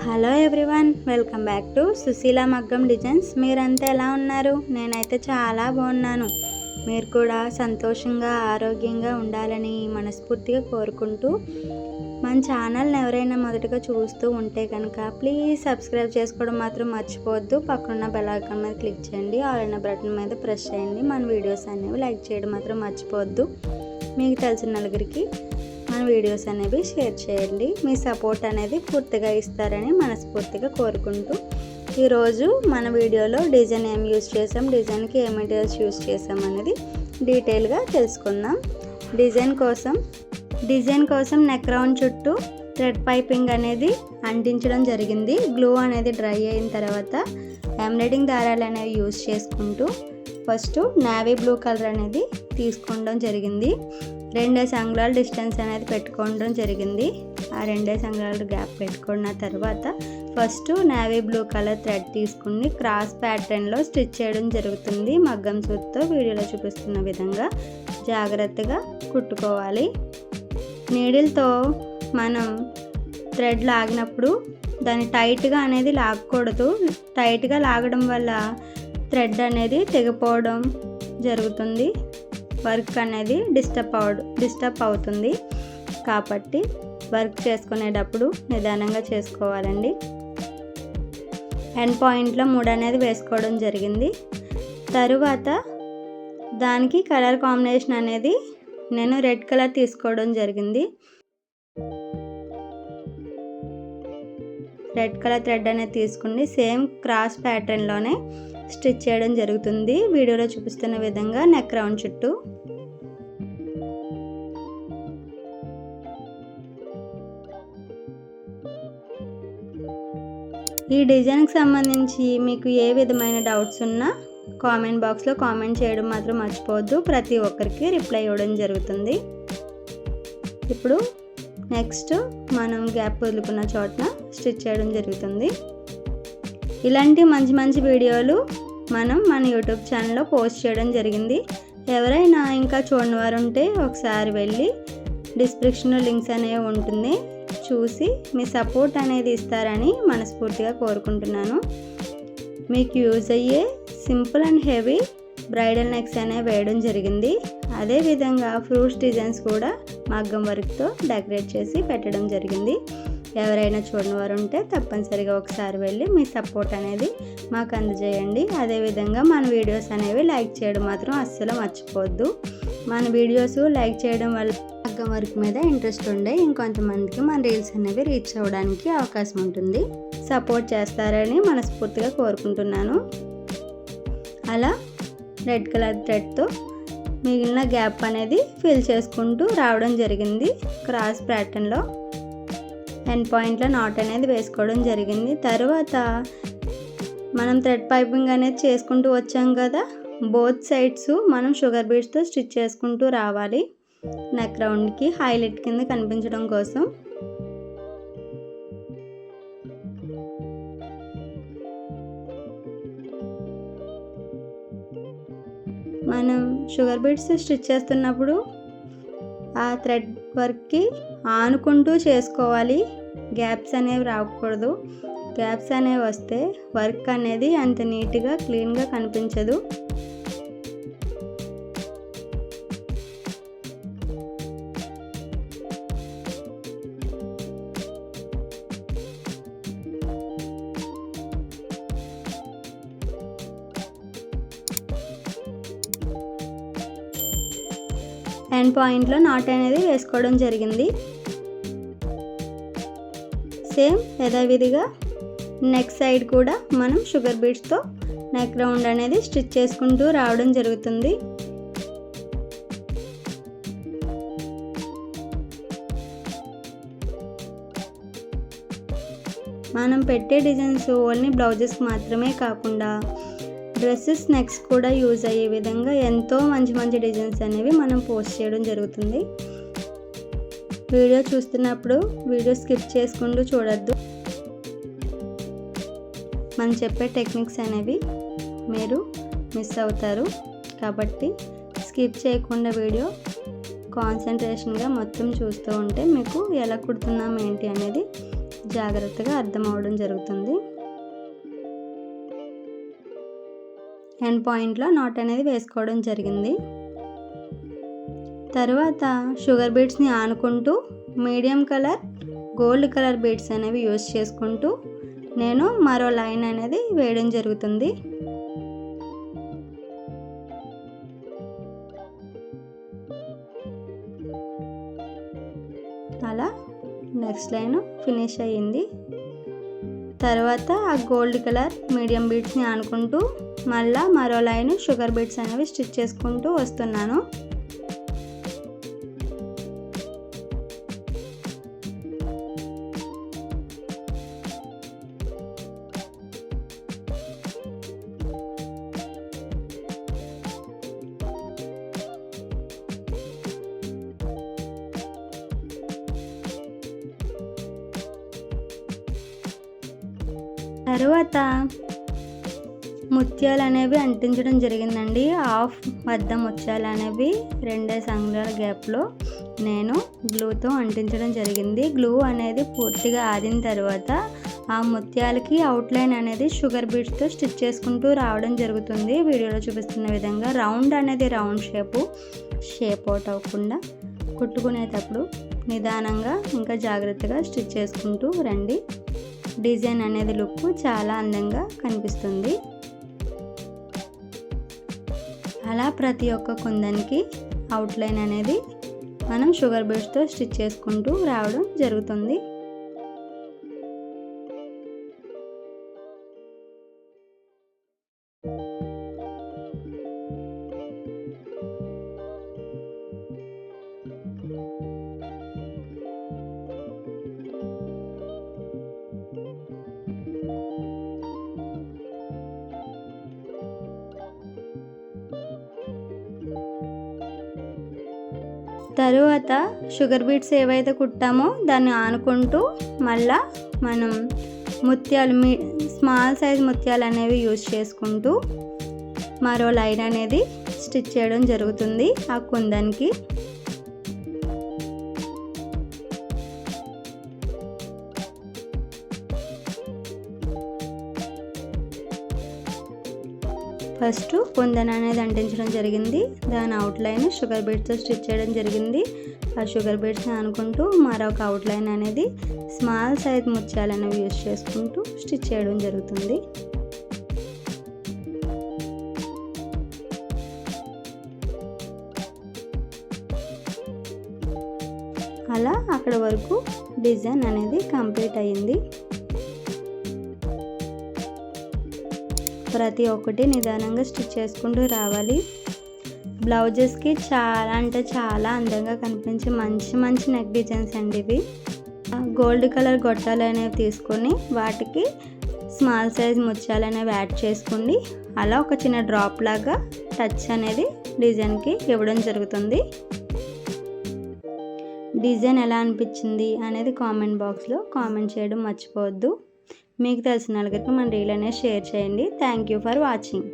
Hello everyone, welcome back to Sushila Maggam designs. మీరంతా ఎలా ఉన్నారు? నేనైతే చాలా బాగున్నాను. మీరు కూడా సంతోషంగా ఆరోగ్యంగా ఉండాలని మనస్ఫూర్తిగా కోరుకుంటూ మన ఛానల్ని ఎవరైనా మొదటగా చూస్తూ ఉంటే కనుక ప్లీజ్ సబ్స్క్రైబ్ చేసుకోవడం మాత్రం మర్చిపోవద్దు. పక్కనున్న బెల్ ఐకాన్ మీద క్లిక్ చేయండి, ఆల్ అనే బటన్ మీద ప్రెస్ చేయండి. మన వీడియోస్ అనేవి లైక్ చేయడం మాత్రం మర్చిపోవద్దు. మీకు తెలిసిన నలుగురికి మన వీడియోస్ అనేవి షేర్ చేయండి. మీ సపోర్ట్ అనేది పూర్తిగా ఇస్తారని మనస్ఫూర్తిగా కోరుకుంటూ ఈరోజు మన వీడియోలో డిజైన్ ఏం యూజ్ చేసాం, డిజైన్కి ఏ మెటీరియల్స్ యూజ్ చేసాం అనేది డీటెయిల్గా తెలుసుకుందాం. డిజైన్ కోసం నెక్ రౌండ్ చుట్టూ థ్రెడ్ పైపింగ్ అనేది అంటించడం జరిగింది. గ్లూ అనేది డ్రై అయిన తర్వాత ఎంబ్రాయిడింగ్ దారాలు అనేవి యూజ్ చేసుకుంటూ ఫస్ట్ నేవీ బ్లూ కలర్ అనేది తీసుకోవడం జరిగింది. 2 అంగుళాల డిస్టెన్స్ అనేది పెట్టుకోవడం జరిగింది. ఆ 2 అంగుళాల గ్యాప్ పెట్టుకున్న తర్వాత first navy blue colour thread తీసుకుని క్రాస్ ప్యాటర్న్లో స్టిచ్ చేయడం జరుగుతుంది. మగ్గం సూత్తో వీడియోలో చూపిస్తున్న విధంగా జాగ్రత్తగా కుట్టుకోవాలి. నీడిల్తో మనం థ్రెడ్ లాగినప్పుడు దాన్ని టైట్గా అనేది లాగకూడదు. టైట్గా లాగడం వల్ల థ్రెడ్ అనేది తెగిపోవడం జరుగుతుంది. వర్క్ అనేది డిస్టర్బ్ అవుతుంది. కాబట్టి వర్క్ చేసుకునేటప్పుడు నిదానంగా చేసుకోవాలండి. ఎండ్ పాయింట్లో 3 అనేది వేసుకోవడం జరిగింది. తరువాత దానికి కలర్ కాంబినేషన్ అనేది నేను రెడ్ కలర్ తీసుకోవడం జరిగింది. రెడ్ కలర్ థ్రెడ్ అనేది తీసుకుని సేమ్ క్రాస్ ప్యాటర్న్లోనే స్టిచ్ చేయడం జరుగుతుంది. వీడియోలో చూపిస్తున్న విధంగా నెక్ రౌండ్ చుట్టూ ఈ డిజైన్కి సంబంధించి మీకు ఏ విధమైన డౌట్స్ ఉన్నా కామెంట్ బాక్స్లో కామెంట్ చేయడం మాత్రం మర్చిపోవద్దు. ప్రతి ఒక్కరికి రిప్లై ఇవ్వడం జరుగుతుంది. ఇప్పుడు నెక్స్ట్ మనం గ్యాప్ వదులుకున్న చోటన స్టిచ్ చేయడం జరుగుతుంది. ఇలాంటి మంచి వీడియోలు మనం మన యూట్యూబ్ ఛానల్లో పోస్ట్ చేయడం జరిగింది. ఎవరైనా ఇంకా చూడని వారు ఉంటే ఒకసారి వెళ్ళి డిస్క్రిప్షన్లో లింక్స్ అనేవి ఉంటుంది, చూసి మీ సపోర్ట్ అనేది ఇస్తారని మనస్ఫూర్తిగా కోరుకుంటున్నాను. మీకు యూజ్ అయ్యే simple and heavy bridal necks అనేవి వేయడం జరిగింది. అదేవిధంగా ఫ్రూట్స్ డిజైన్స్ కూడా మగ్గం వర్క్తో డెకరేట్ చేసి పెట్టడం జరిగింది. ఎవరైనా చూడని వారు ఉంటే తప్పనిసరిగా ఒకసారి వెళ్ళి మీ సపోర్ట్ అనేది మాకు అందజేయండి. అదేవిధంగా మన వీడియోస్ అనేవి లైక్ చేయడం మాత్రం అస్సలు మర్చిపోవద్దు. మన వీడియోస్ లైక్ చేయడం వల్ల మగ్గం వర్క్ మీద ఇంట్రెస్ట్ ఉండే ఇంకొంతమందికి మన రీల్స్ అనేవి రీచ్ అవ్వడానికి అవకాశం ఉంటుంది. సపోర్ట్ చేస్తారని మనస్ఫూర్తిగా కోరుకుంటున్నాను. అలా రెడ్ కలర్ థ్రెడ్తో మిగిలిన గ్యాప్ అనేది ఫిల్ చేసుకుంటూ రావడం జరిగింది. క్రాస్ ప్యాటర్న్లో ఎండ్ పాయింట్లో నాట్ అనేది వేసుకోవడం జరిగింది. తర్వాత మనం థ్రెడ్ పైపింగ్ అనేది చేసుకుంటూ వచ్చాం కదా, బోత్ సైడ్స్ మనం షుగర్ బీడ్స్తో స్టిచ్ చేసుకుంటూ రావాలి. నెక్ రౌండ్కి హైలైట్ కింద కనిపించడం కోసం మనం షుగర్ బీడ్స్ స్టిచ్ చేస్తున్నప్పుడు ఆ థ్రెడ్ వర్క్కి ఆనుకుంటూ చేసుకోవాలి. గ్యాప్స్ అనేవి రాకూడదు. గ్యాప్స్ అనేవి వస్తే వర్క్ అనేది అంత నీట్గా క్లీన్గా కనిపించదు. ఎండ్ పాయింట్లో నాట్ అనేది వేసుకోవడం జరిగింది. సేమ్ యథావిధిగా నెక్ సైడ్ కూడా మనం షుగర్ బీడ్స్తో నెక్ రౌండ్ అనేది స్టిచ్ చేసుకుంటూ రావడం జరుగుతుంది. మనం పెట్టే డిజైన్స్ ఓన్లీ బ్లౌజెస్కి మాత్రమే కాకుండా డ్రెస్సెస్ నెక్స్ కూడా యూజ్ అయ్యే విధంగా ఎంతో మంచి డిజైన్స్ అనేవి మనం పోస్ట్ చేయడం జరుగుతుంది. వీడియో చూస్తున్నప్పుడు వీడియో స్కిప్ చేసుకుంటూ చూడొద్దు. మనం చెప్పే టెక్నిక్స్ అనేవి మీరు మిస్ అవుతారు. కాబట్టి స్కిప్ చేయకుండా వీడియో కాన్సన్ట్రేషన్గా మొత్తం చూస్తూ ఉంటే మీకు ఎలా కుడుతున్నాం ఏంటి అనేది జాగ్రత్తగా అర్థం అవడం జరుగుతుంది. ఎండ్ పాయింట్లో నాట్ అనేది వేసుకోవడం జరిగింది. తర్వాత షుగర్ బీడ్స్ని ఆనుకుంటూ medium colour gold colour beads అనేవి యూజ్ చేసుకుంటూ నేను మరో లైన్ అనేది వేయడం జరుగుతుంది. అలా నెక్స్ట్ లైన్ ఫినిష్ అయ్యింది. తర్వాత ఆ గోల్డ్ కలర్ మీడియం బీడ్స్ని ఆనుకుంటూ మళ్ళీ మరో లైన్ షుగర్ బీడ్స్ అనేవి స్టిచ్ చేసుకుంటూ వస్తున్నాను. తర్వాత ముత్యాలు అనేవి అంటించడం జరిగిందండి. హాఫ్ వద్ద ముత్యాలు అనేవి 2 అంగుళాల గ్యాప్లో నేను గ్లూతో అంటించడం జరిగింది. గ్లూ అనేది పూర్తిగా ఆరిన తర్వాత ఆ ముత్యాలకి అవుట్లైన్ అనేది షుగర్ బీడ్స్తో స్టిచ్ చేసుకుంటూ రావడం జరుగుతుంది. వీడియోలో చూపిస్తున్న విధంగా రౌండ్ అనేది రౌండ్ షేప్ అవుట్ అవ్వకుండా కుట్టుకునేటప్పుడు నిదానంగా ఇంకా జాగ్రత్తగా స్టిచ్ చేసుకుంటూ రండి. డిజైన్ అనేది లుక్ చాలా అందంగా కనిపిస్తుంది. అలా ప్రతి ఒక్క కుందన్కి అవుట్లైన్ అనేది మనం షుగర్ బీడ్స్తో స్టిచ్ చేసుకుంటూ రావడం జరుగుతుంది. తరువాత షుగర్ బీడ్స్ ఏవైతే కుట్టామో దాన్ని ఆనుకుంటూ మళ్ళా మనం ముత్యాలు స్మాల్ సైజ్ ముత్యాలు అనేవి యూజ్ చేసుకుంటూ మరో లైన్ అనేది స్టిచ్ చేయడం జరుగుతుంది ఆ కుందన్కి. ఫస్ట్ కుందన్ అనేది అంటించడం జరిగింది. దాని అవుట్లైన్ షుగర్ బీడ్స్తో స్టిచ్ చేయడం జరిగింది. ఆ షుగర్ బీడ్స్ని అనుకుంటూ మరొక అవుట్లైన్ అనేది స్మాల్ సైజ్ ముత్యాలు అనేవి యూజ్ చేసుకుంటూ స్టిచ్ చేయడం జరుగుతుంది. అలా అక్కడ వరకు డిజైన్ అనేది కంప్లీట్ అయ్యింది. ప్రతి ఒక్కటి నిదానంగా స్టిచ్ చేసుకుంటూ రావాలి. బ్లౌజెస్కి చాలా అంటే చాలా అందంగా కనిపించే మంచి నెక్ డిజైన్స్ అండి ఇవి. గోల్డ్ కలర్ గొట్టాలు అనేవి తీసుకొని వాటికి స్మాల్ సైజ్ ముత్యాలు అనేవి యాడ్ చేసుకోండి. అలా ఒక చిన్న డ్రాప్ లాగా టచ్ అనేది డిజైన్కి ఇవ్వడం జరుగుతుంది. డిజైన్ ఎలా అనిపించింది అనేది కామెంట్ బాక్స్లో కామెంట్ చేయడం మర్చిపోవద్దు. మీకు తెలిసిన నలుగురికి మన రీల్ అనేది షేర్ చేయండి. Thank you for watching.